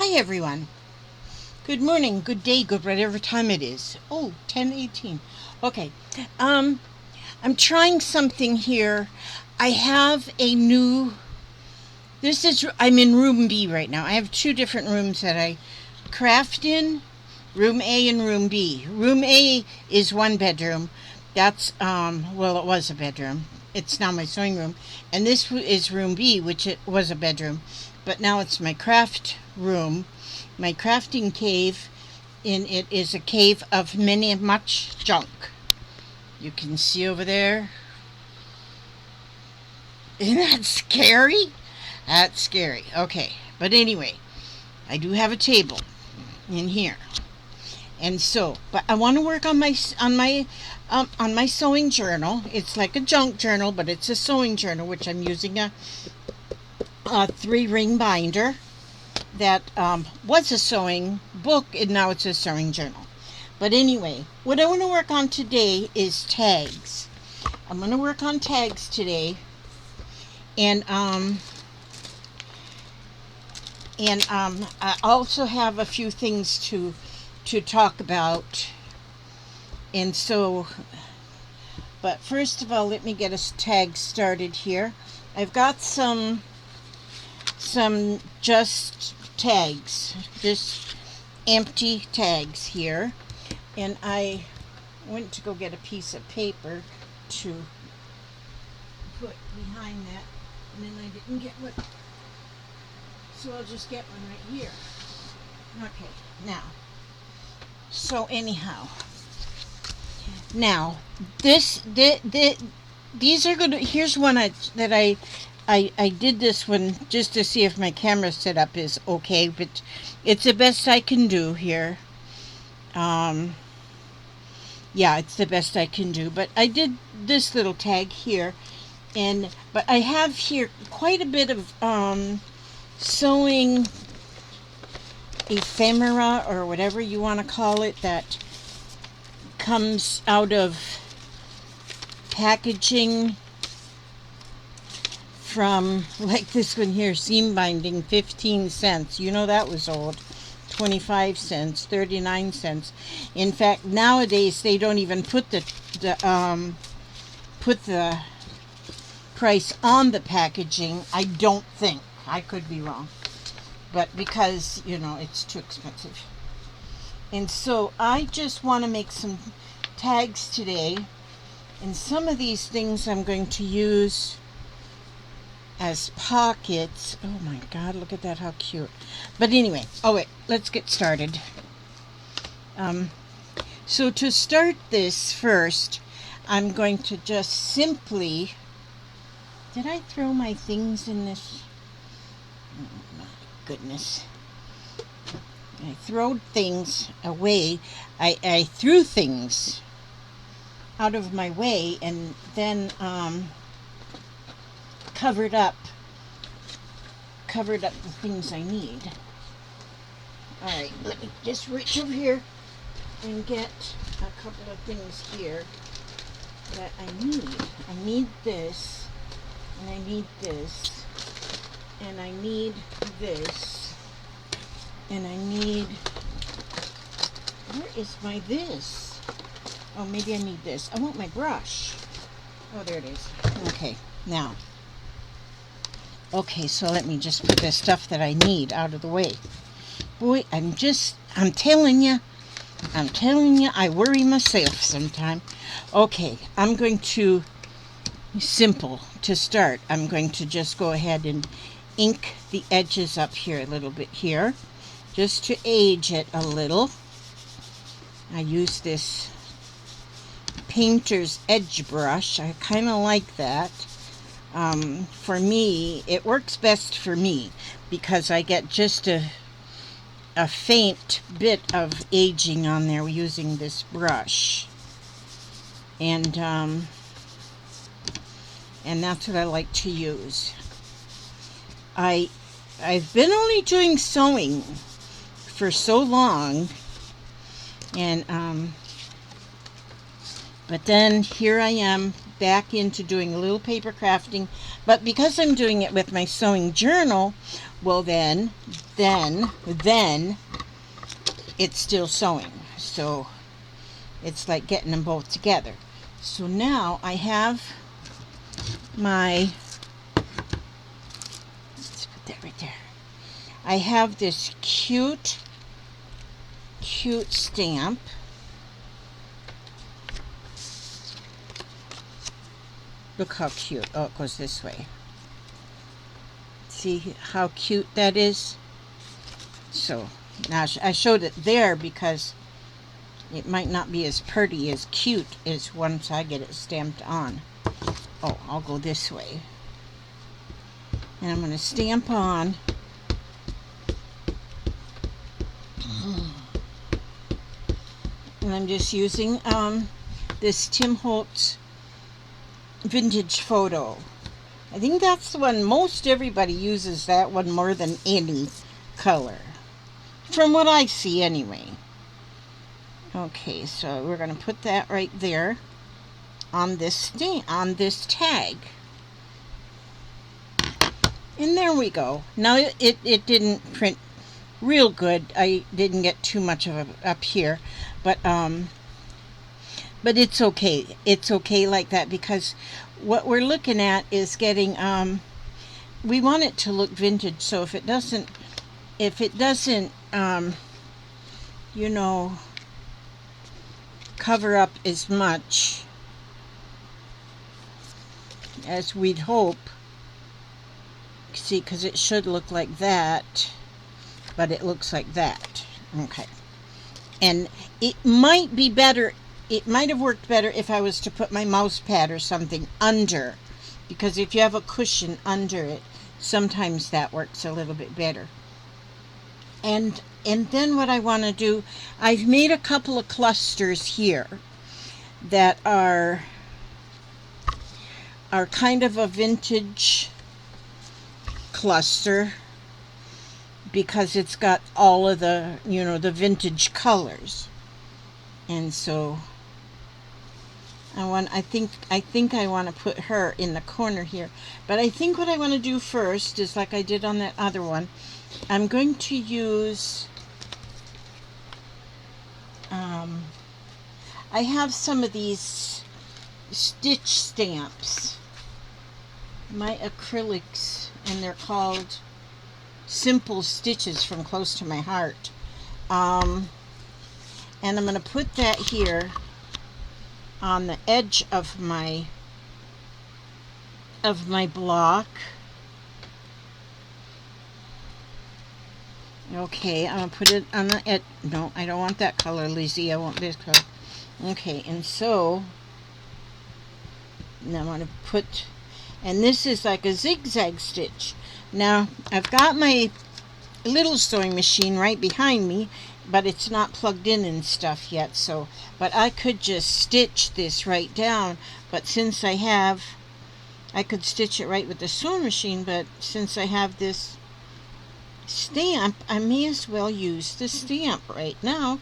Hi everyone. Good morning, good day, good whatever time it is. Oh, 10:18. Okay. I'm trying something here. I have a new I'm in room B right now. I have two different rooms that I craft in, room A and room B. Room A is one bedroom. That's well, it was a bedroom. It's now my sewing room. And this is room B, which it was a bedroom, but now it's my craft room, my crafting cave. And it is a cave of much junk. You can see over there. Isn't that scary? That's scary. Okay, but anyway, I do have a table in here, and so, but I want to work on my sewing journal. It's like a junk journal, but it's a sewing journal, which I'm using a 3-ring binder that was a sewing book, and now it's a sewing journal. But anyway, what I want to work on today is tags. I'm going to work on tags today, and I also have a few things to talk about. And so, but first of all, let me get a tag started here. I've got some just tags, just empty tags here, and I went to go get a piece of paper to put behind that, and then I didn't get one, so I'll just get one right here. Okay, now, so anyhow, now these are gonna, here's one that I did this one just to see if my camera setup is okay, but it's the best I can do here. Yeah, it's the best I can do, but I did this little tag here, but I have here quite a bit of sewing ephemera, or whatever you want to call it, that comes out of packaging from, like this one here, seam binding, 15 cents. You know that was old. 25 cents, 39 cents. In fact, nowadays they don't even put the price on the packaging. I don't think. I could be wrong. But because, it's too expensive. And so I just want to make some tags today. And some of these things I'm going to use as pockets. Oh my God, look at that, how cute. But anyway, wait, let's get started. So to start this first, I'm going to just simply, did I throw my things in this? Oh my goodness. I threw things away. I threw things out of my way, and then covered up the things I need. Alright, let me just reach over here and get a couple of things here that I need. I need this, and I need this, and I need this, and I need, where is my this? Oh, maybe I need this. I want my brush. Oh, there it is. Okay, now. Okay, so let me just put the stuff that I need out of the way. Boy, I'm telling you, I worry myself sometime. Okay, I'm going to, simple to start, I'm going to just go ahead and ink the edges up here a little bit here, just to age it a little. I use this painter's edge brush. I kind of like that. For me, it works best for me because I get just a faint bit of aging on there using this brush, and that's what I like to use. I've been only doing sewing for so long, and but then here I am back into doing a little paper crafting. But because I'm doing it with my sewing journal, Well, then it's still sewing. So it's like getting them both together. So now I have my, let's put that right there. I have this cute stamp. Look how cute. Oh, it goes this way. See how cute that is? So now I showed it there because it might not be as pretty, as cute as once I get it stamped on. Oh, I'll go this way. And I'm going to stamp on. And I'm just using this Tim Holtz vintage photo. I think that's the one most everybody uses, that one more than any color. From what I see anyway. Okay, so we're going to put that right there on this tag. And there we go. Now it didn't print real good. I didn't get too much of it up here, but it's okay. It's okay like that, because what we're looking at is getting we want it to look vintage. So if it doesn't you know, cover up as much as we'd hope, see, because it should look like that, but it looks like that. Okay. And it might be better, it might have worked better if I was to put my mouse pad or something under, because if you have a cushion under it, sometimes that works a little bit better. And then what I want to do, I've made a couple of clusters here that are kind of a vintage cluster, because it's got all of the, you know, the vintage colors. And so I think I want to put her in the corner here. But I think what I want to do first is, like I did on that other one, I'm going to use I have some of these stitch stamps, my acrylics, and they're called Simple Stitches from Close to My Heart. And I'm going to put that here on the edge of my block. Okay, I'm going to put it on the edge. No, I don't want that color, Lizzie. I want this color. Okay, and so now I'm going to put, and this is like a zigzag stitch. Now, I've got my little sewing machine right behind me, but it's not plugged in and stuff yet, so, but I could just stitch this right down, but since I could stitch it right with the sewing machine, but since I have this stamp, I may as well use the stamp right now.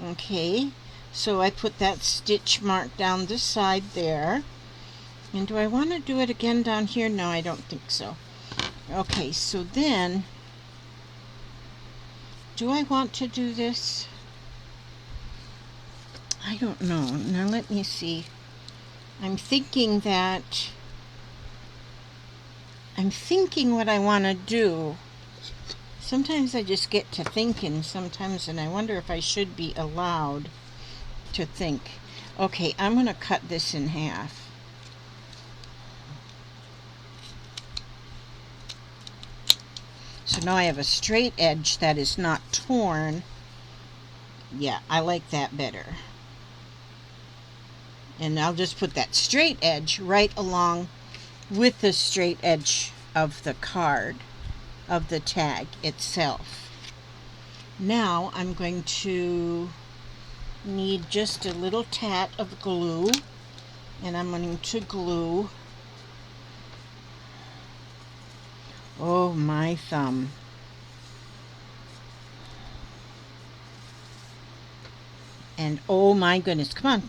Okay, so I put that stitch mark down the side there. And do I want to do it again down here? No, I don't think so. Okay, so then, do I want to do this? I don't know. Now let me see. I'm thinking what I want to do. Sometimes I just get to thinking sometimes, and I wonder if I should be allowed to think. Okay, I'm going to cut this in half. So now I have a straight edge that is not torn. Yeah, I like that better. And I'll just put that straight edge right along with the straight edge of the card, of the tag itself. Now I'm going to need just a little tat of glue, and I'm going to glue, oh, my thumb. And oh my goodness, come on.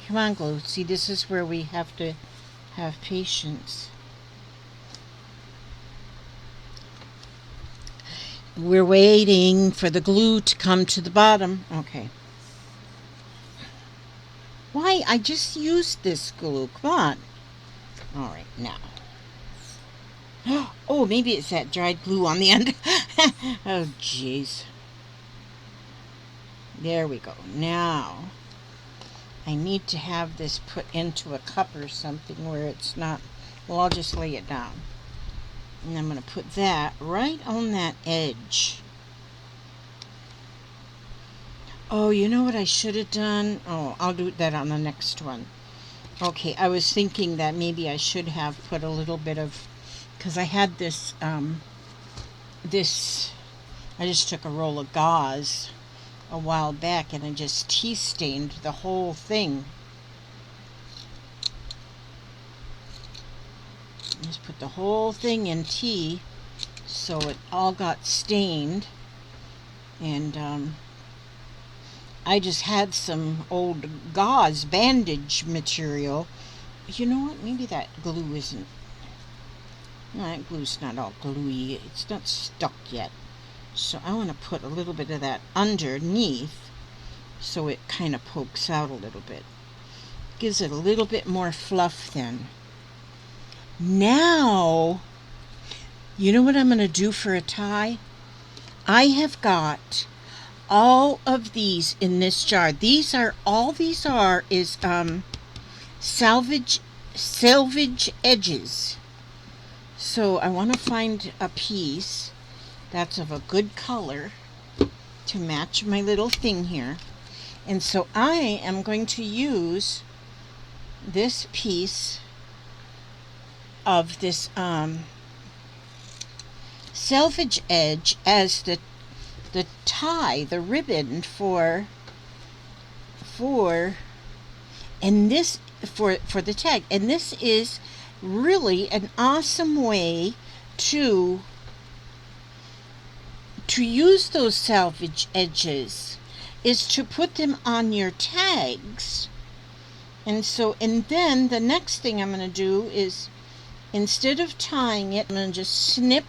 Come on, glue. See, this is where we have to have patience. We're waiting for the glue to come to the bottom. Okay. Why? I just used this glue. Come on. All right, now. Oh, maybe it's that dried glue on the end. Oh, jeez. There we go. Now, I need to have this put into a cup or something where it's not... Well, I'll just lay it down. And I'm going to put that right on that edge. Oh, you know what I should have done? Oh, I'll do that on the next one. Okay, I was thinking that maybe I should have put a little bit of... Because I had this... I just took a roll of gauze a while back and I just tea stained the whole thing. Just put the whole thing in tea so it all got stained. And I just had some old gauze bandage material. You know what? Maybe that glue isn't... No, that glue's not all gluey. It's not stuck yet. So I want to put a little bit of that underneath so it kind of pokes out a little bit. Gives it a little bit more fluff then. Now, you know what I'm going to do for a tie? I have got all of these in this jar. All these are is salvage edges. So I want to find a piece that's of a good color to match my little thing here. And so I am going to use this piece of this selvage edge as the tie, the ribbon for the tag. And this is really an awesome way to use those selvage edges, is to put them on your tags. And then the next thing I'm going to do is, instead of tying it, I'm going to just snip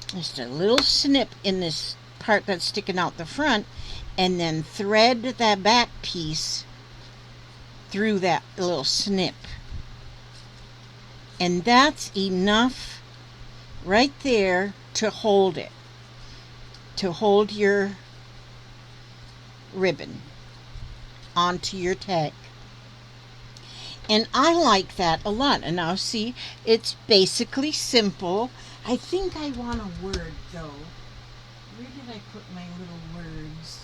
just a little snip in this part that's sticking out the front, and then thread that back piece through that little snip. And that's enough right there to hold it, to hold your ribbon onto your tag. And I like that a lot. And now see, it's basically simple. I think I want a word though. Where did I put my little words?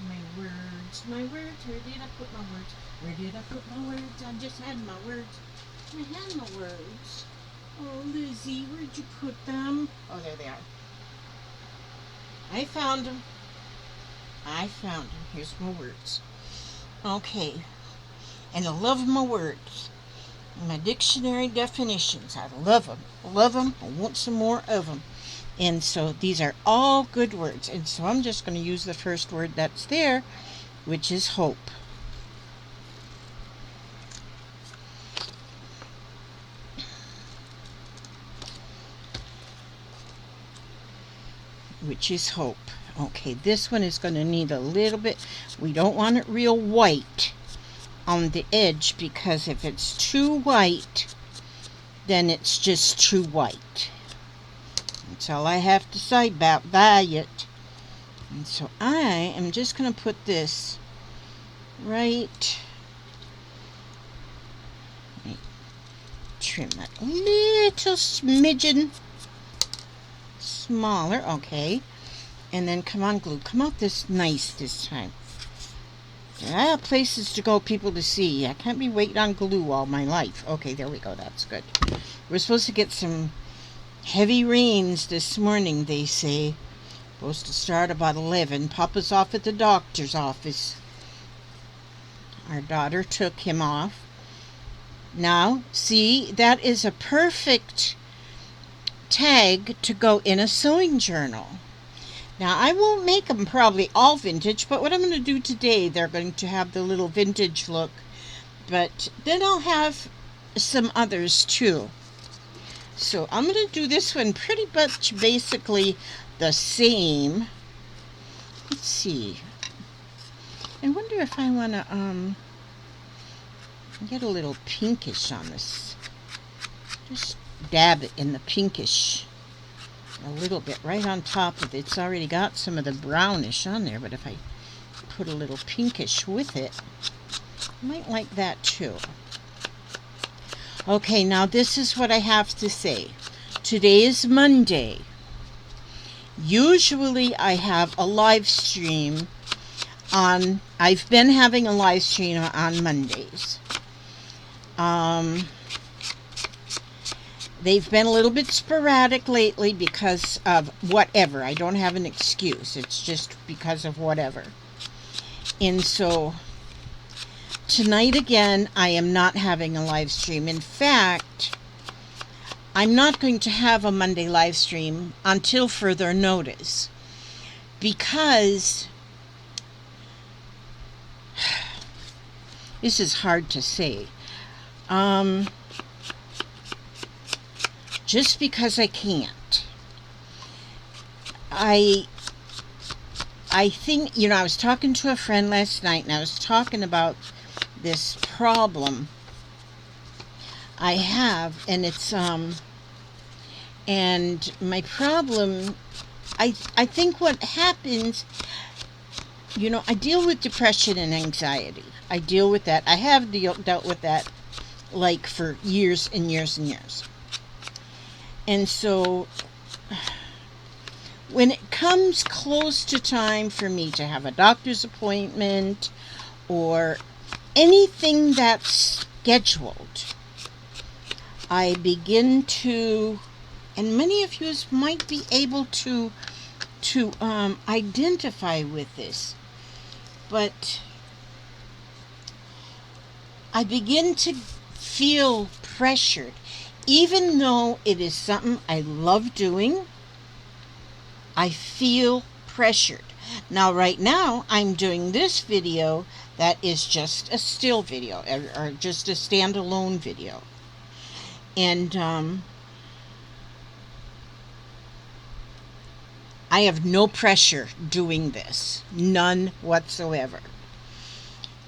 My words, where did I put my words? Where did I put my words? I just had my words. I had my words. Oh, Lizzie, where'd you put them? Oh, there they are. I found them. Here's my words. Okay. And I love my words. My dictionary definitions. I love them. I want some more of them. And so these are all good words. And so I'm just going to use the first word that's there, which is hope. Which is hope. Okay, this one is going to need a little bit. We don't want it real white on the edge, because if it's too white, then it's just too white. That's all I have to say about that. And so I am just going to put this right. Trim that a little smidgen smaller. Okay. And then come on, glue. Come out this nice this time. I have places to go, people to see. I can't be waiting on glue all my life. Okay, there we go. That's good. We're supposed to get some heavy rains this morning, they say. Supposed to start about 11. Papa's off at the doctor's office. Our daughter took him off. Now, see, that is a perfect tag to go in a sewing journal. Now, I won't make them probably all vintage, but what I'm going to do today, they're going to have the little vintage look. But then I'll have some others too. So I'm going to do this one pretty much basically the same. Let's see. I wonder if I want to get a little pinkish on this. Just dab it in the pinkish a little bit right on top of it. It's already got some of the brownish on there, but if I put a little pinkish with it, I might like that too. Okay, now this is what I have to say. Today is Monday. Usually I have a live stream on, I've been having a live stream on Mondays. They've been a little bit sporadic lately because of whatever. I don't have an excuse. It's just because of whatever. And so tonight again, I am not having a live stream. In fact, I'm not going to have a Monday live stream until further notice, because this is hard to say. Just because I can't. I think, I was talking to a friend last night, and I was talking about this problem I have, and it's and my problem, I think what happens, I deal with depression and anxiety. I deal with that. I have dealt with that like for years and years and years. And so when it comes close to time for me to have a doctor's appointment or anything that's scheduled, I begin to, and many of you might be able to identify with this, but I begin to feel pressured. Even though it is something I love doing, I feel pressured. Now, right now, I'm doing this video that is just a still video, or just a standalone video. And I have no pressure doing this. None whatsoever.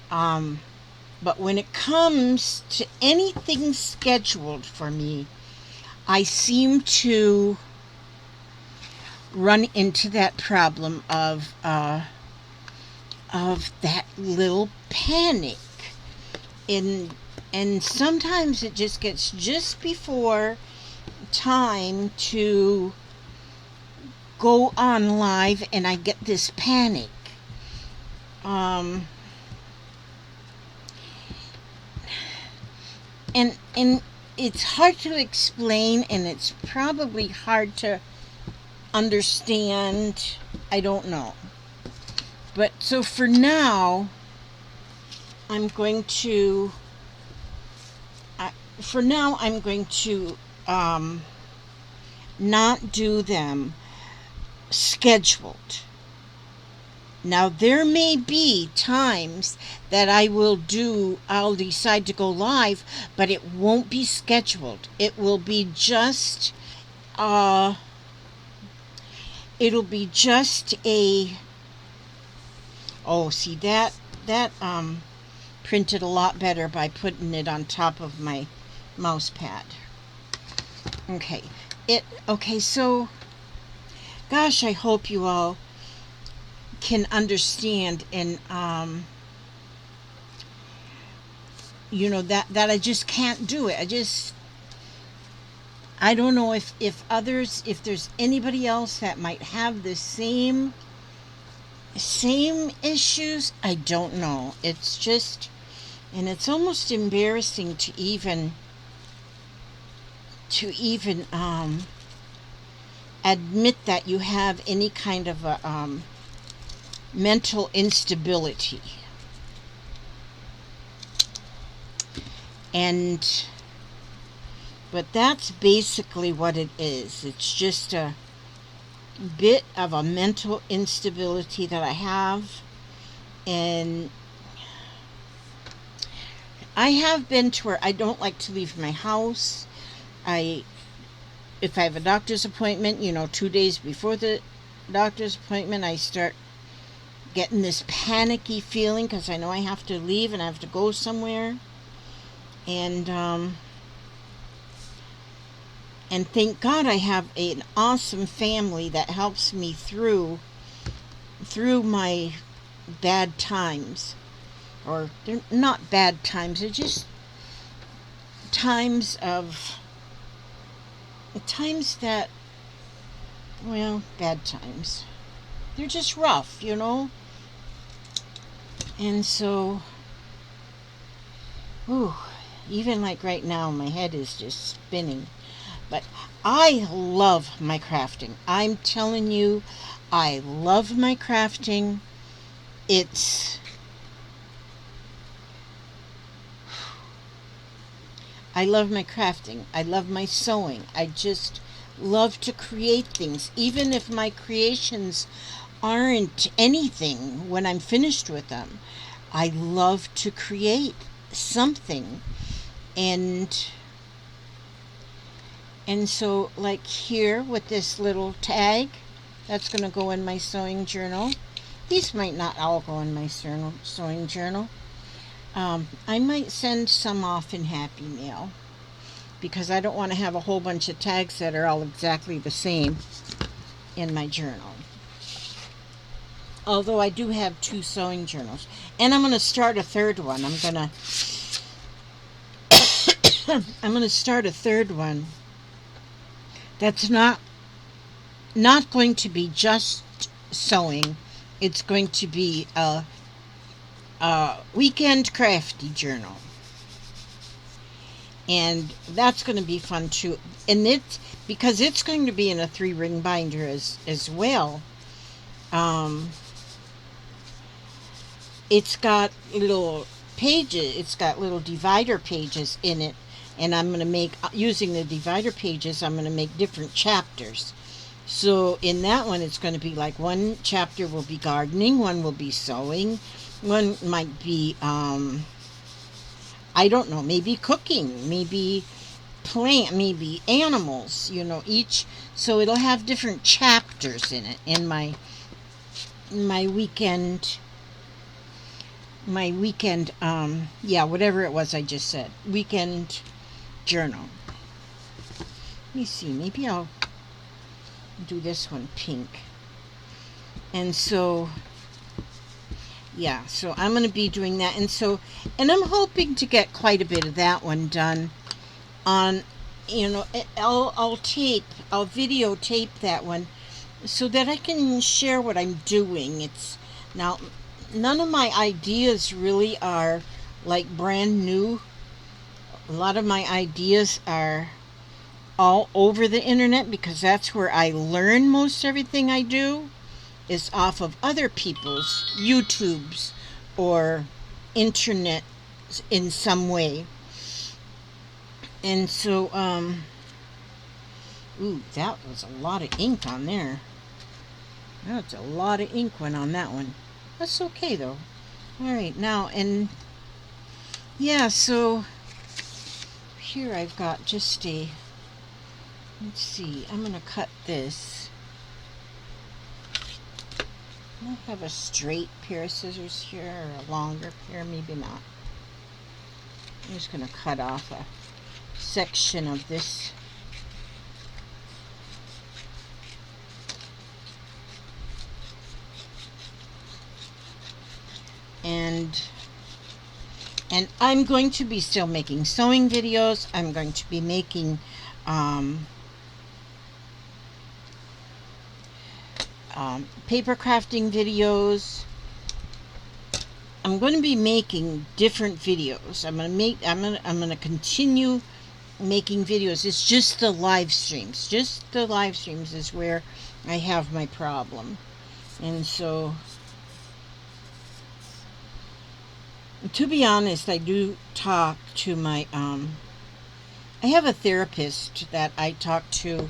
But when it comes to anything scheduled for me, I seem to run into that problem of that little panic. And sometimes it just gets just before time to go on live, and I get this panic. And it's hard to explain, and it's probably hard to understand. I don't know. But so for now, I'm going to not do them scheduled. Now, there may be times that I'll decide to go live, but it won't be scheduled. It will be just, it'll be just see, that printed a lot better by putting it on top of my mouse pad. Okay, so, gosh, I hope you all can understand, and that I just can't do it. I don't know if there's anybody else that might have the same issues. I don't know. It's just, and it's almost embarrassing to even admit that you have any kind of a mental instability. But that's basically what it is. It's just a bit of a mental instability that I have. And I have been to where I don't like to leave my house. if I have a doctor's appointment, 2 days before the doctor's appointment, I start getting this panicky feeling because I know I have to leave and I have to go somewhere. And thank God I have an awesome family that helps me through my bad times. Or they're not bad times, they're just times that, well, bad times. They're just rough, And so, even like right now, my head is just spinning. But I love my crafting. I'm telling you, I love my crafting. I love my crafting. I love my sewing. I just love to create things. Even if my creations aren't anything when I'm finished with them, I love to create something. And so, like here with this little tag, that's going to go in my sewing journal. These might not all go in my sewing journal. I might send some off in Happy Mail because I don't want to have a whole bunch of tags that are all exactly the same in my journal. Although I do have 2 sewing journals. And I'm going to start a third one. I'm going to start a third one that's not going to be just sewing. It's going to be a weekend crafty journal. And that's going to be fun too. And because it's going to be in a 3-ring binder as well. It's got little pages. It's got little divider pages in it. And I'm going to make, using the divider pages, I'm going to make different chapters. So in that one, it's going to be like one chapter will be gardening, one will be sewing, one might be, I don't know, maybe cooking, maybe maybe animals, each. So it'll have different chapters in it in my weekend, whatever it was I just said, weekend journal. Let me see, maybe I'll do this one pink. And so, so I'm going to be doing that. And I'm hoping to get quite a bit of that one done on, I'll videotape that one so that I can share what I'm doing. Now, none of my ideas really are like brand new. A lot of my ideas are all over the internet because that's where I learn most everything I do is off of other people's YouTubes or internet in some way. And so, that was a lot of ink on there. That's a lot of ink went on that one. That's okay though. Alright, now, and so here I've got just let's see, I'm going to cut this. I don't have a straight pair of scissors here, or a longer pair, maybe not. I'm just going to cut off a section of this. And I'm going to be still making sewing videos. I'm going to be making paper crafting videos. I'm going to be making different videos. I'm going to continue making videos. It's just the live streams. Just the live streams is where I have my problem. And so, to be honest, I do talk to my, I have a therapist that I talk to.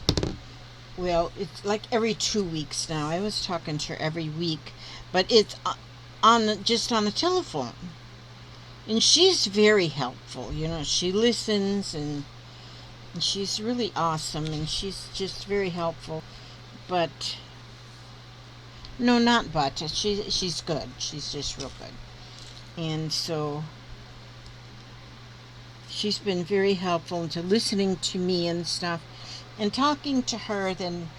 Well, it's like every 2 weeks now. I was talking to her every week, but it's just on the telephone. And she's very helpful. She listens, And she's really awesome, and she's just very helpful. But no, not but. She's good. She's just real good. And so she's been very helpful into listening to me and stuff. And talking to her, then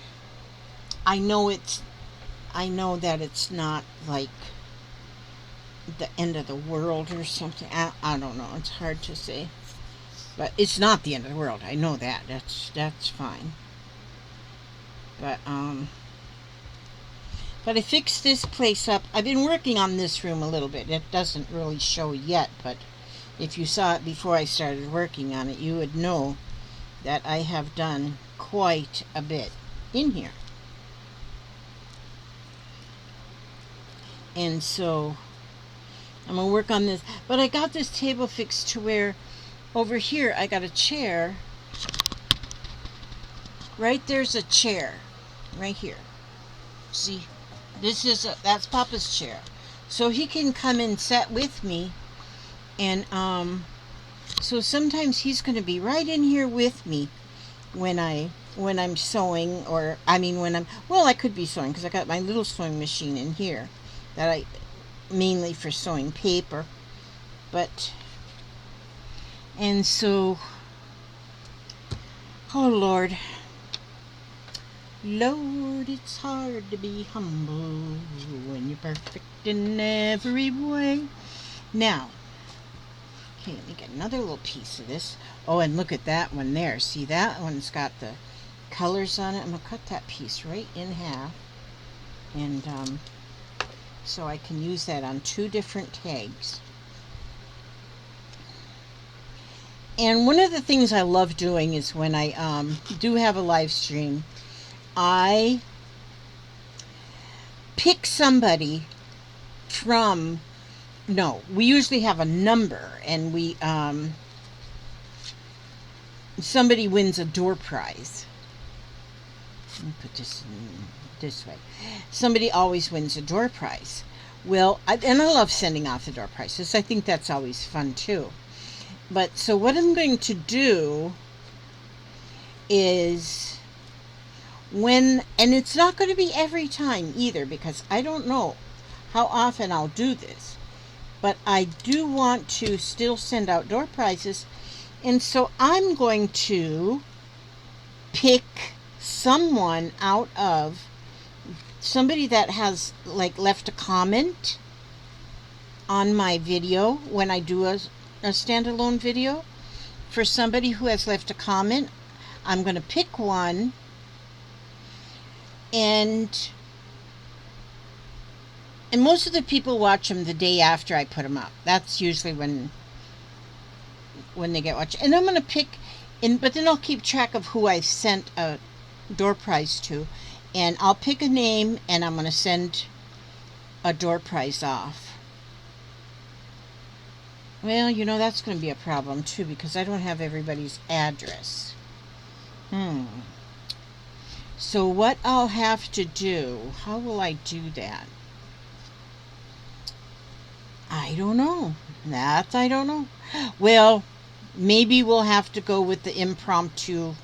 I know that it's not like the end of the world or something. I don't know. It's hard to say. But it's not the end of the world. I know that. That's fine. But I fixed this place up. I've been working on this room a little bit. It doesn't really show yet, but if you saw it before I started working on it, you would know that I have done quite a bit in here. And so I'm going to work on this. But I got this table fixed to where over here I got a chair. Right there's a chair. Right here. See? That's Papa's chair. So he can come and sit with me. And so sometimes he's going to be right in here with me when I'm sewing, or I could be sewing because I got my little sewing machine in here that I mainly for sewing paper. And so, oh Lord, it's hard to be humble when you're perfect in every way. Now, okay, let me get another little piece of this. Oh, and look at that one there. See, that one's got the colors on it. I'm going to cut that piece right in half. And so I can use that on 2 different tags. And one of the things I love doing is when I do have a live stream, I pick somebody from, no, we usually have a number, and we somebody wins a door prize. Let me put this way. Somebody always wins a door prize. Well, I love sending out the door prizes. I think that's always fun too. But so what I'm going to do is and it's not going to be every time either, because I don't know how often I'll do this, but I do want to still send out door prizes. And so I'm going to pick someone out of somebody that has left a comment on my video when I do a standalone video. For somebody who has left a comment, I'm going to pick one, and most of the people watch them the day after I put them up. That's usually when they get watched. And I'm going to pick, but then I'll keep track of who I've sent a door prize to, and I'll pick a name, and I'm going to send a door prize off. Well, that's going to be a problem too, because I don't have everybody's address. So what I'll have to do, how will I do that? I don't know. I don't know. Well, maybe we'll have to go with the impromptu,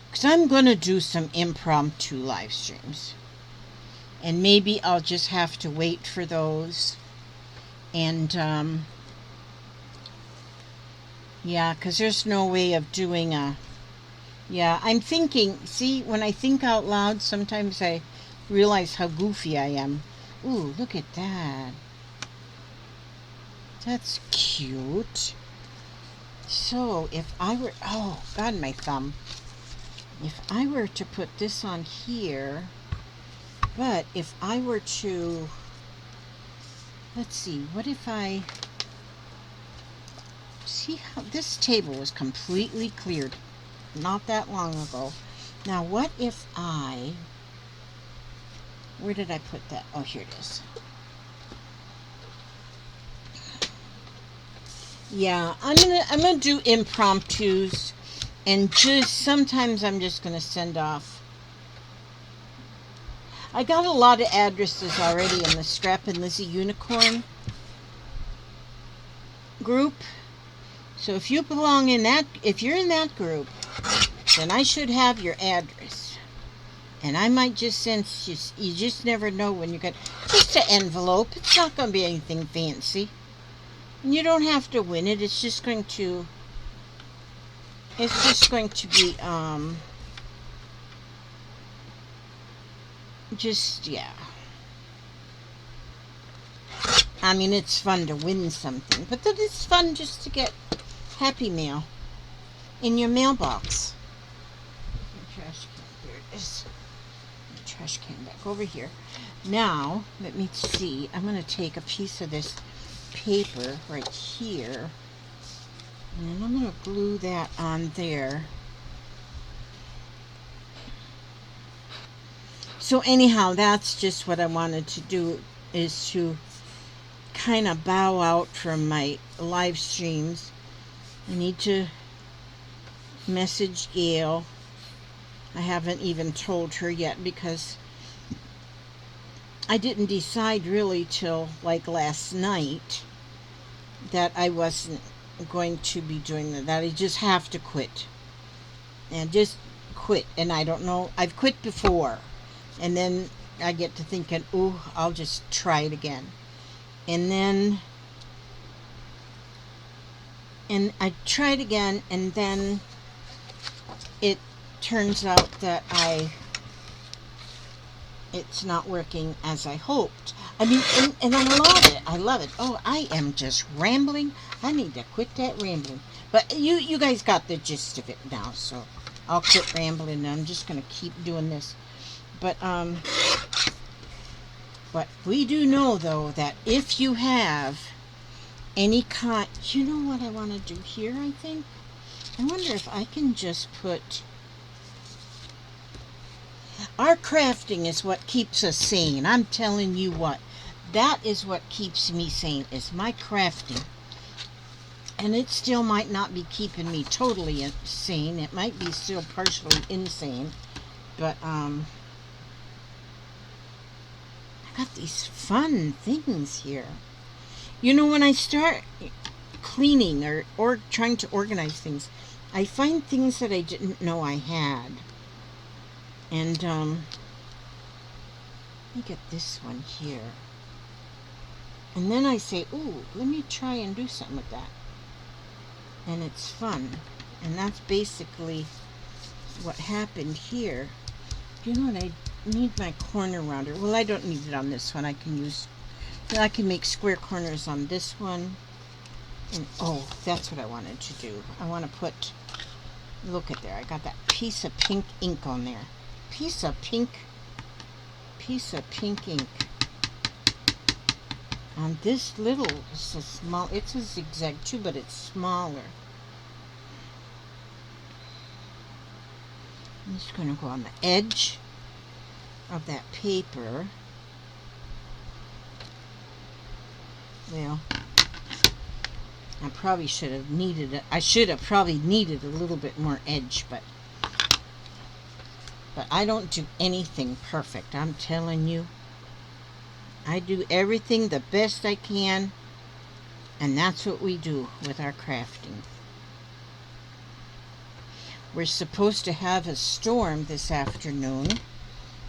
because I'm going to do some impromptu live streams. And maybe I'll just have to wait for those. And, yeah, because there's no way of doing I'm thinking, see, when I think out loud, sometimes I realize how goofy I am. Ooh, look at that. That's cute. So, if I were, oh, God, my thumb. If I were to put this on here, but if I were to, let's see, what if I, see how this table was completely cleared not that long ago. Now, what if where did I put that? Oh, here it is. Yeah, I'm gonna do impromptus, and sometimes I'm just gonna send off. I got a lot of addresses already in the Scrap and Lizzie Unicorn group. So if you belong in that, if you're in that group, then I should have your address. And I might just send you just never know when you get just an envelope. It's not going to be anything fancy. And you don't have to win it. It's just going to be just, yeah. I mean, it's fun to win something, but then it's fun just to get Happy Mail in your mailbox. The trash can, there it is. The trash can back over here. Now, let me see. I'm going to take a piece of this paper right here, and then I'm going to glue that on there. So anyhow, that's just what I wanted to do, is to kind of bow out from my live streams. I need to message Gail. I haven't even told her yet because I didn't decide really till like last night that I wasn't going to be doing that. I just have to quit. And just quit. And I don't know, I've quit before. And then I get to thinking, ooh, I'll just try it again. And I tried again, and then it turns out that it's not working as I hoped. I mean, and I love it. I love it. Oh, I am just rambling. I need to quit that rambling. But you guys got the gist of it now, so I'll quit rambling, and I'm just going to keep doing this. But we do know, though, that if you have any kind... You know what I want to do here, I think? I wonder if I can just put... Our crafting is what keeps us sane. I'm telling you what. That is what keeps me sane, is my crafting. And it still might not be keeping me totally sane. It might be still partially insane. But, I got these fun things here. You know, when I start cleaning or trying to organize things, I find things that I didn't know I had. And, let me get this one here. And then I say, ooh, let me try and do something with that. And it's fun. And that's basically what happened here. You know what, I need my corner rounder. Well, I don't need it on this one. I can make square corners on this one. And oh, that's what I wanted to do. I want to put, look at there, I got that piece of pink ink on there. Piece of pink ink. On this little, it's a small, it's a zigzag too, but it's smaller. I'm just going to go on the edge of that paper. Well, I probably should have needed it. I should have probably needed a little bit more edge, but I don't do anything perfect. I'm telling you. I do everything the best I can, and that's what we do with our crafting. We're supposed to have a storm this afternoon,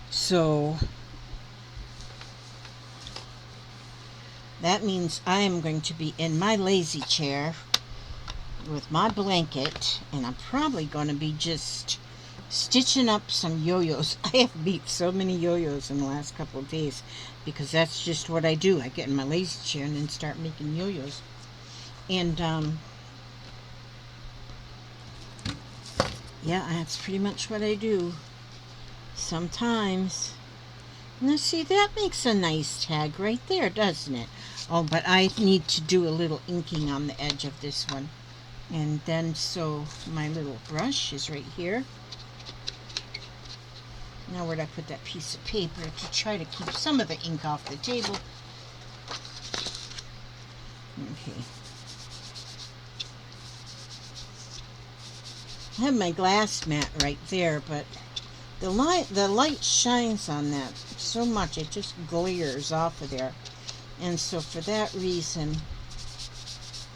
so that means I am going to be in my lazy chair with my blanket, and I'm probably going to be just stitching up some yo-yos. I have beat so many yo-yos in the last couple of days because that's just what I do. I get in my lazy chair and then start making yo-yos. And yeah, that's pretty much what I do sometimes. Now see, that makes a nice tag right there, doesn't it? Oh, but I need to do a little inking on the edge of this one. And then, so my little brush is right here. Now where'd I put that piece of paper to try to keep some of the ink off the table? Okay. I have my glass mat right there, but the light shines on that so much it just glares off of there. And so for that reason,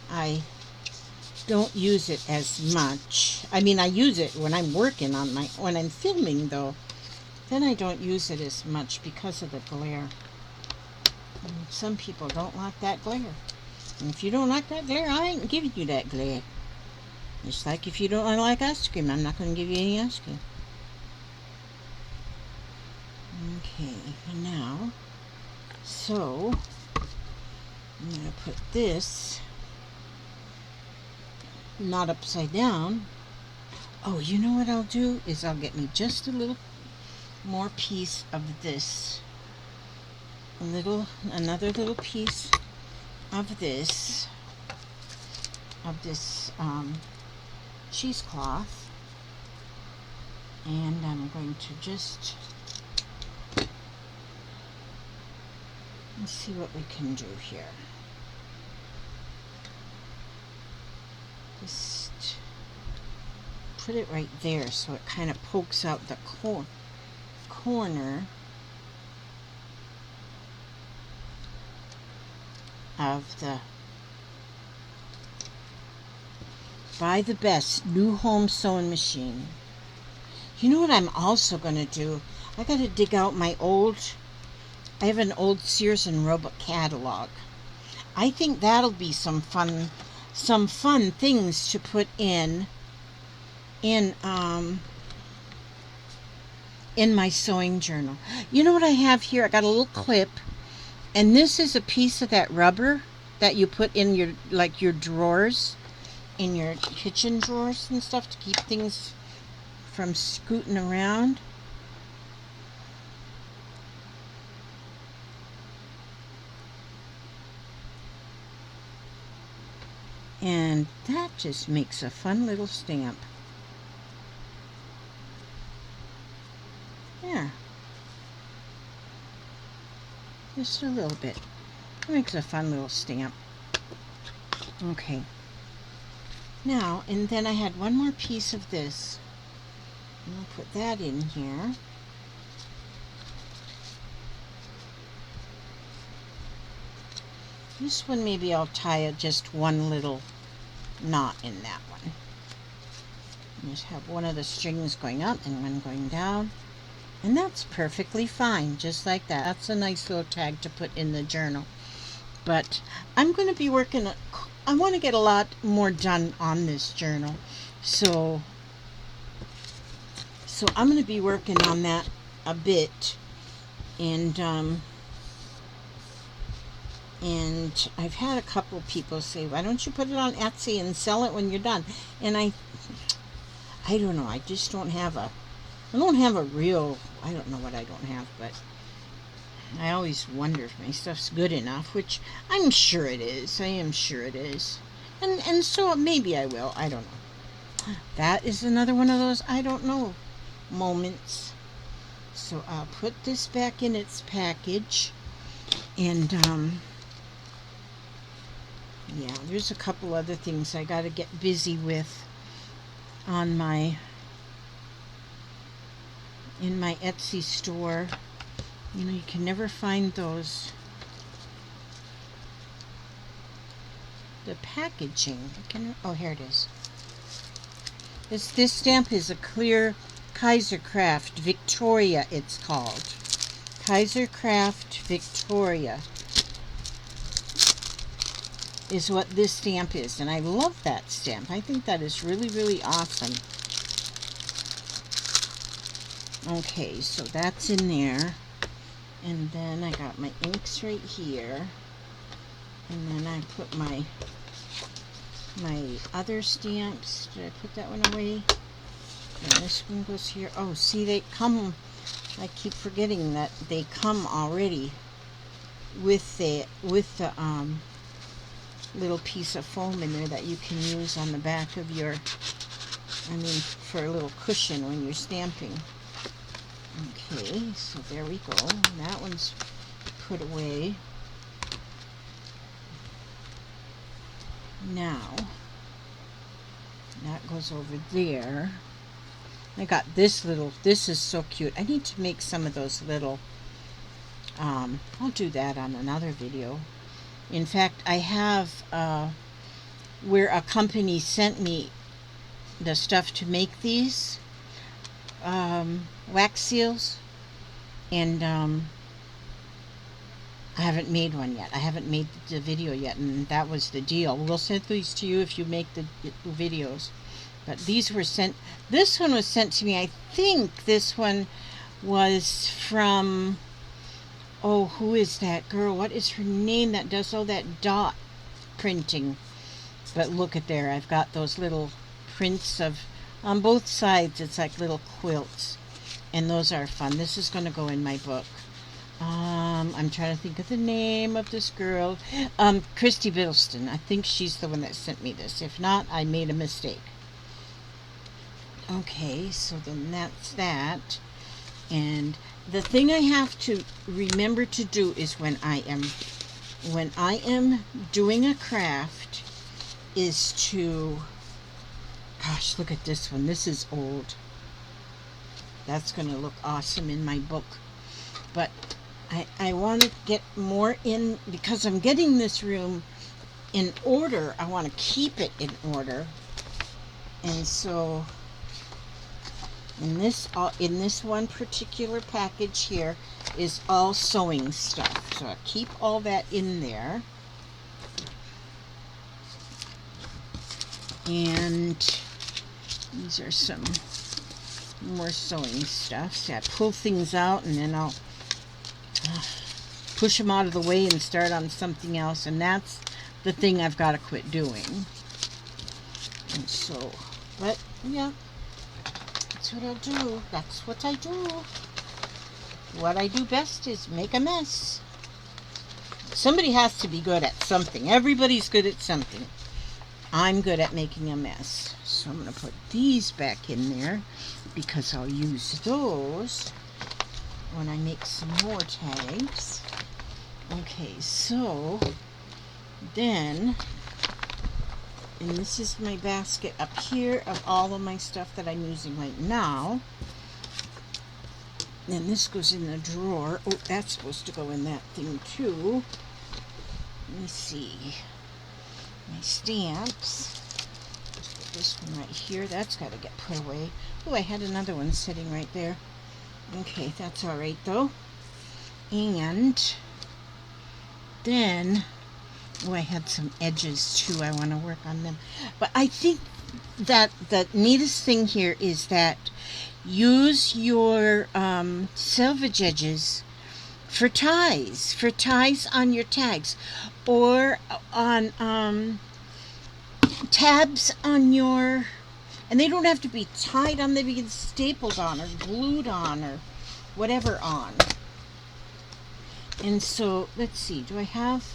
I don't use it as much. I mean, I use it when I'm working on when I'm filming though. Then I don't use it as much because of the glare. And some people don't like that glare. And if you don't like that glare, I ain't giving you that glare. It's like if you don't like ice cream, I'm not going to give you any ice cream. Okay, now, so I'm going to put this not upside down. Oh, you know what I'll do is I'll get me just a little more piece of this. Another little piece of this cheesecloth, and I'm going to just let's see what we can do here. Just put it right there so it kind of pokes out the corner of the Buy the Best New Home Sewing Machine. You know what I'm also going to do? I got to dig out I have an old Sears and Roebuck catalog. I think that'll be some fun things to put in my sewing journal. You know what I have here? I got a little clip, and this is a piece of that rubber that you put in your drawers, in your kitchen drawers and stuff, to keep things from scooting around. And that just makes a fun little stamp. There. Just a little bit. It makes a fun little stamp. Okay. Now, and then I had one more piece of this. I'll put that in here. This one, maybe I'll tie just one little knot in that one. Just have one of the strings going up and one going down. And that's perfectly fine, just like that. That's a nice little tag to put in the journal. But I'm going to be working, I want to get a lot more done on this journal. So I'm going to be working on that a bit. And I've had a couple people say, why don't you put it on Etsy and sell it when you're done? And I don't know, I just don't have a real, I don't know what I don't have, but I always wonder if my stuff's good enough, which I'm sure it is. I am sure it is. And so maybe I will. I don't know. That is another one of those I don't know moments. So I'll put this back in its package. And, yeah, there's a couple other things I got to get busy with on in my Etsy store. You know, you can never find the packaging. Oh, here it is. This stamp is a clear Kaisercraft Victoria, it's called. Kaisercraft Victoria is what this stamp is, and I love that stamp. I think that is really, really awesome. Okay, so that's in there. And then I got my inks right here. And then I put my other stamps. Did I put that one away? And this one goes here. Oh, see, they come, I keep forgetting that they come already with the little piece of foam in there that you can use on the back of your, for a little cushion when you're stamping. Okay, so there we go. That one's put away. Now, that goes over there. I got this is so cute. I need to make some of those little, I'll do that on another video. In fact, I have where a company sent me the stuff to make these wax seals, and I haven't made one yet. I haven't made the video yet, and that was the deal. We'll send these to you if you make the videos. But these were sent. This one was sent to me. I think this one was from, oh, who is that girl? What is her name that does all that dot printing? But look at there. I've got those little prints of, on both sides, it's like little quilts. And those are fun. This is going to go in my book. I'm trying to think of the name of this girl. Christy Biddleston. I think she's the one that sent me this. If not, I made a mistake. Okay, so then that's that. And the thing I have to remember to do is when I am doing a craft is to, gosh, look at this one. This is old. That's going to look awesome in my book. But I want to get more in, because I'm getting this room in order. I want to keep it in order. And so in this one particular package here is all sewing stuff. So I keep all that in there. And these are some more sewing stuff. So I pull things out and then I'll push them out of the way and start on something else. And that's the thing I've got to quit doing. And so, but yeah, that's what I'll do. That's what I do. What I do best is make a mess. Somebody has to be good at something. Everybody's good at something. I'm good at making a mess. So I'm going to put these back in there because I'll use those when I make some more tags. Okay, so then, and this is my basket up here of all of my stuff that I'm using right now. Then this goes in the drawer. Oh, that's supposed to go in that thing too. Let me see. My stamps. This one right here, that's got to get put away. Oh, I had another one sitting right there. Okay, that's all right though. And then, oh, I had some edges too. I want to work on them. But I think that the neatest thing here is that use your selvage edges for ties on your tags, or on tabs on your, and they don't have to be tied on, they can be stapled on or glued on or whatever on. And so let's see, do I have,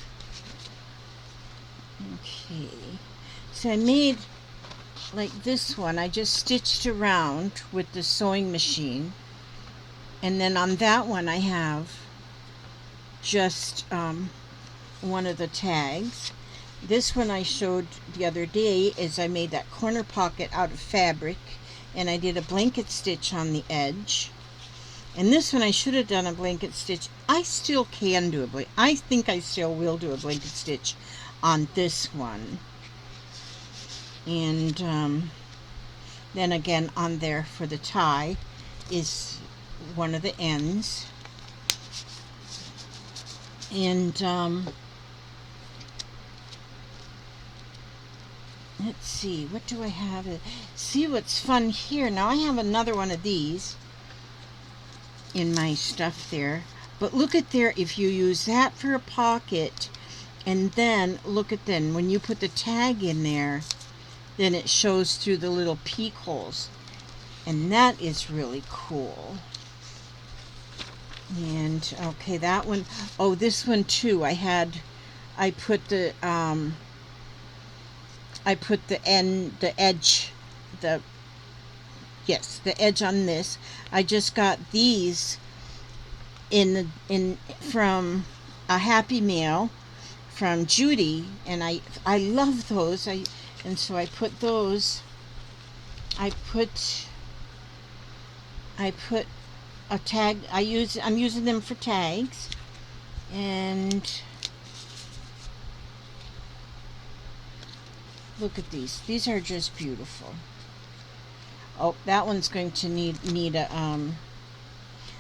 okay, so I made like this one. I just stitched around with the sewing machine, and then on that one I have just one of the tags. This one I showed the other day is I made that corner pocket out of fabric, and I did a blanket stitch on the edge. And this one I should have done a blanket stitch. I still can do a blanket. I think I still will do a blanket stitch on this one. And then again on there for the tie is one of the ends. And let's see, what do I have? See what's fun here. Now I have another one of these in my stuff there. But look at there, if you use that for a pocket, and then look at then, when you put the tag in there, then it shows through the little peek holes. And that is really cool. And okay, that one, oh, this one too, I put the edge on this. I just got these from a Happy Mail from Judy, and I love those. And so I put those. I put a tag. I'm using them for tags, and Look at these. These are just beautiful. Oh, that one's going to need a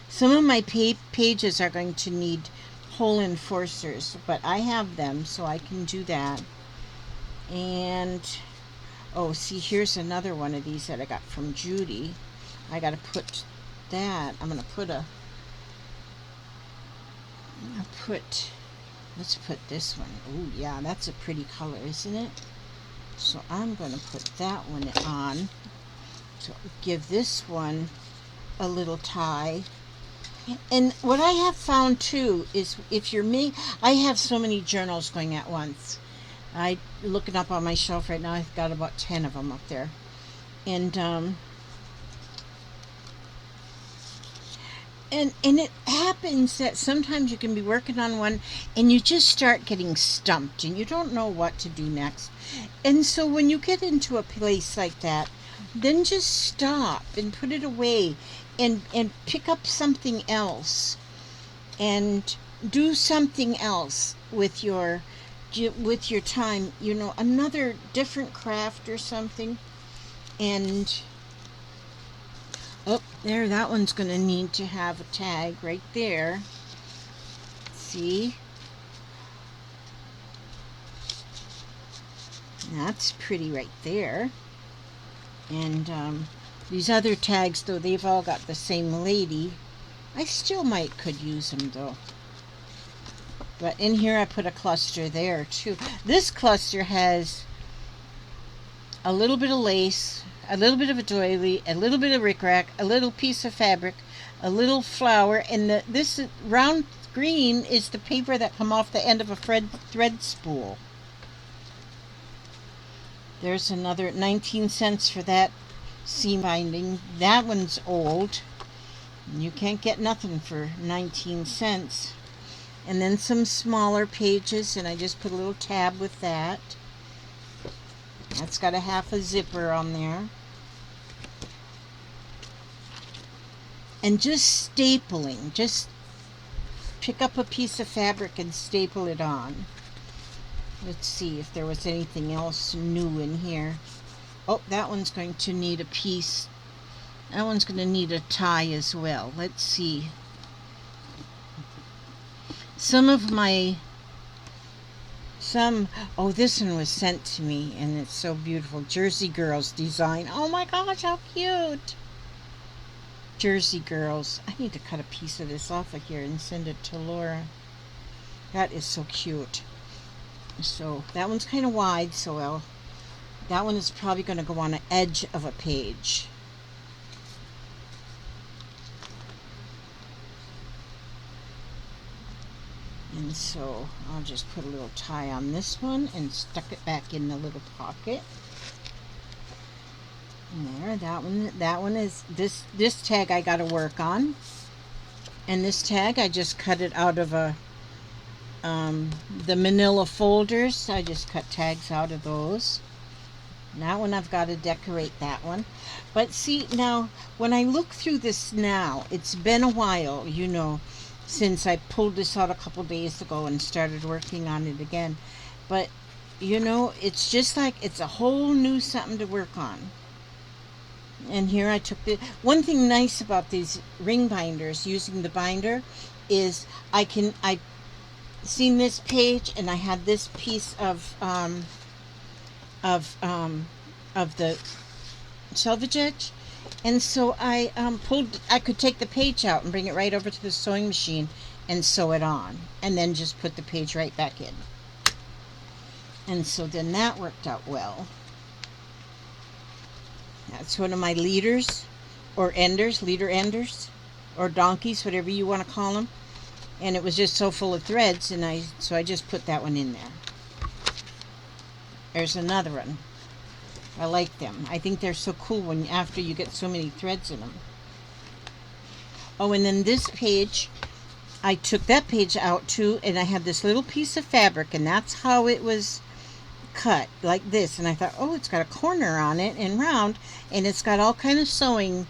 some of my pages are going to need hole enforcers, but I have them, so I can do that. And oh, see, here's another one of these that I got from Judy. I got to put that. Let's put this one. Oh yeah, that's a pretty color, isn't it? So I'm going to put that one on. So give this one a little tie. And what I have found too is if you're me, I have so many journals going at once. I looking up on my shelf right now. I've got about 10 of them up there, and it happens that sometimes you can be working on one and you just start getting stumped and you don't know what to do next. And so when you get into a place like that, then just stop and put it away and pick up something else and do something else with your time, another different craft or something. And oh, there, that one's going to need to have a tag right there. See? That's pretty right there. And these other tags, though, they've all got the same lady. I still could use them, though. But in here I put a cluster there, too. This cluster has a little bit of lace, a little bit of a doily, a little bit of rickrack, a little piece of fabric, a little flower, and this round green is the paper that come off the end of a thread spool. There's another 19 cents for that seam binding. That one's old. You can't get nothing for 19 cents. And then some smaller pages, and I just put a little tab with that. That's got a half a zipper on there. And just stapling. Just pick up a piece of fabric and staple it on. Let's see if there was anything else new in here. Oh, that one's going to need a piece. That one's going to need a tie as well. Let's see. Oh, this one was sent to me, and it's so beautiful. Jersey Girls design. Oh my gosh, how cute. Jersey Girls. I need to cut a piece of this off of here and send it to Laura. That is so cute. So that one's kind of wide, so that one is probably going to go on the edge of a page. And so I'll just put a little tie on this one and stuck it back in the little pocket. And there, that one is this tag I got to work on. And this tag I just cut it out of the manila folders. I just cut tags out of those. And that one I've got to decorate that one. But see, now when I look through this now, it's been a while, since I pulled this out a couple days ago and started working on it again. But it's just like it's a whole new something to work on. And here I took one thing nice about these ring binders, using the binder, is I seen this page and I had this piece of the selvage edge, and so I could take the page out and bring it right over to the sewing machine and sew it on, and then just put the page right back in. And so then that worked out well. That's one of my leaders, or enders, leader enders, or donkeys, whatever you want to call them. And it was just so full of threads, and so I just put that one in there. There's another one. I like them. I think they're so cool after you get so many threads in them. Oh, and then this page, I took that page out too, and I had this little piece of fabric, and that's how it was cut, like this. And I thought, oh, it's got a corner on it and round, and it's got all kind of sewing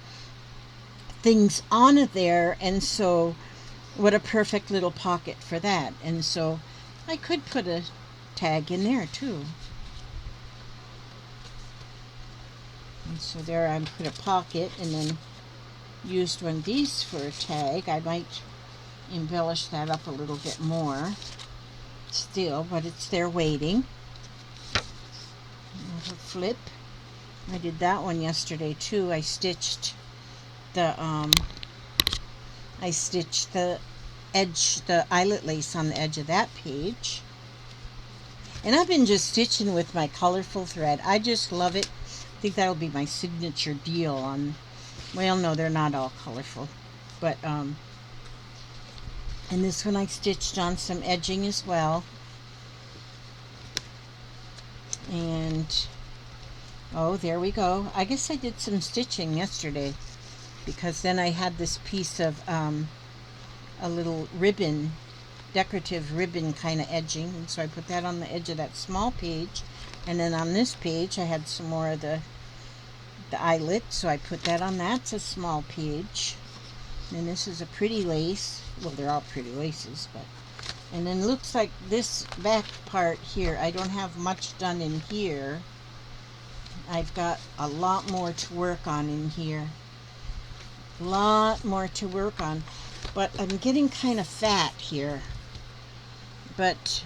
things on it there, and so what a perfect little pocket for that. And so I could put a tag in there too. And so there I put a pocket and then used one of these for a tag. I might embellish that up a little bit more still, but it's there waiting. A flip. I did that one yesterday too. I stitched the edge, the eyelet lace on the edge of that page. And I've been just stitching with my colorful thread. I just love it. I think that'll be my signature deal on, well, no, they're not all colorful, but and this one I stitched on some edging as well. And oh, there we go. I guess I did some stitching yesterday because then I had this piece of a little ribbon, decorative ribbon kind of edging, and so I put that on the edge of that small page. And then on this page I had some more of the eyelet, so I put that on. That's a small page. And this is a pretty lace. Well, they're all pretty laces, but and then looks like this back part here, I don't have much done in here. I've got a lot more to work on in here. A lot more to work on. But I'm getting kind of fat here. But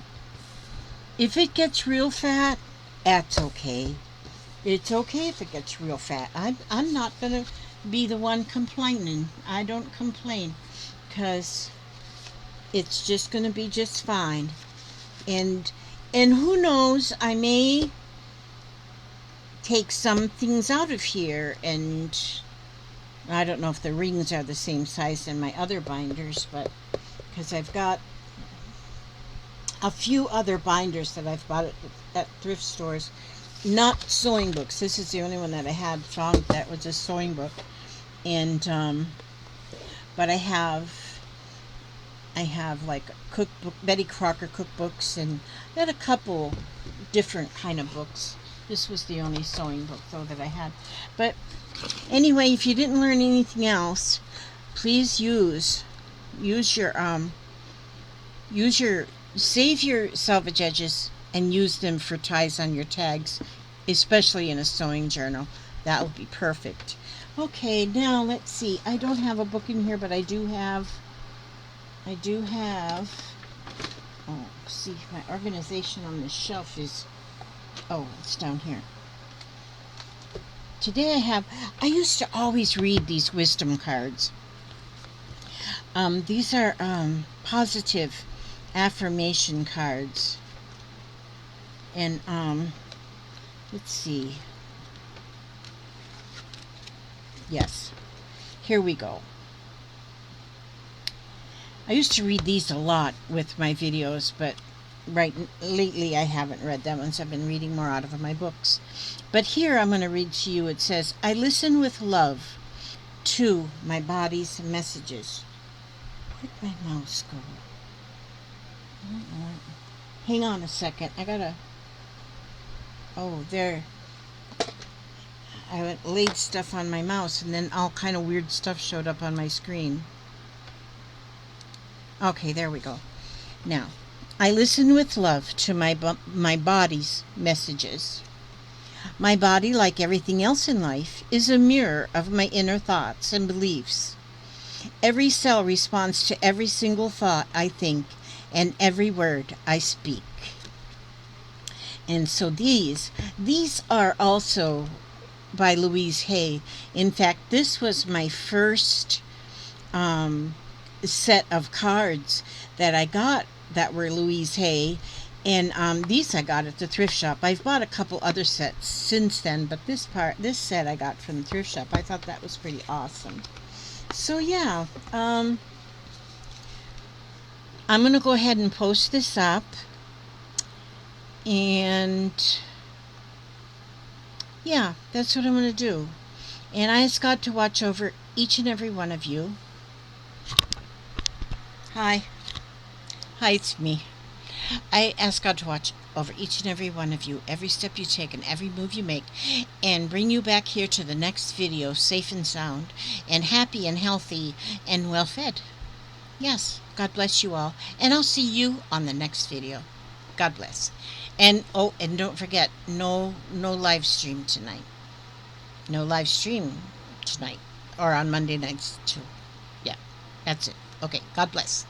if it gets real fat, that's okay. It's okay if it gets real fat. I'm not going to be the one complaining. I don't complain because it's just going to be just fine. And who knows, I may take some things out of here, and I don't know if the rings are the same size in my other binders, but because I've got a few other binders that I've bought at thrift stores, not sewing books. This is the only one that I had found that was a sewing book. And but I have like cookbook, Betty Crocker cookbooks, and I had a couple different kind of books. This was the only sewing book though that I had. But anyway, if you didn't learn anything else, please use your save your selvage edges and use them for ties on your tags, especially in a sewing journal. That would be perfect. Okay, now let's see. I don't have a book in here, but I do have, oh, see, my organization on this shelf is, oh, it's down here. Today I used to always read these wisdom cards. These are positive affirmation cards. And let's see. Yes, here we go. I used to read these a lot with my videos, but lately I haven't read them once. I've been reading more out of my books. But here I'm going to read to you. It says, I listen with love to my body's messages. Where'd my mouse go? I don't know. Hang on a second. I gotta... Oh, there. I laid stuff on my mouse, and then all kind of weird stuff showed up on my screen. Okay, there we go. Now, I listen with love to my body's messages. My body, like everything else in life, is a mirror of my inner thoughts and beliefs. Every cell responds to every single thought I think and every word I speak. And so these are also by Louise Hay. In fact, this was my first set of cards that I got that were Louise Hay. And these I got at the thrift shop. I've bought a couple other sets since then, but this set I got from the thrift shop. I thought that was pretty awesome. So yeah, I'm going to go ahead and post this up. And yeah, that's what I'm going to do. And I ask God to watch over each and every one of you. Hi, it's me. I ask God to watch over each and every one of you, every step you take and every move you make, and bring you back here to the next video safe and sound and happy and healthy and well fed. Yes, God bless you all, and I'll see you on the next video. God bless. And oh, and don't forget, no live stream tonight. No live stream tonight or on Monday nights too. Yeah, that's it. Okay, God bless.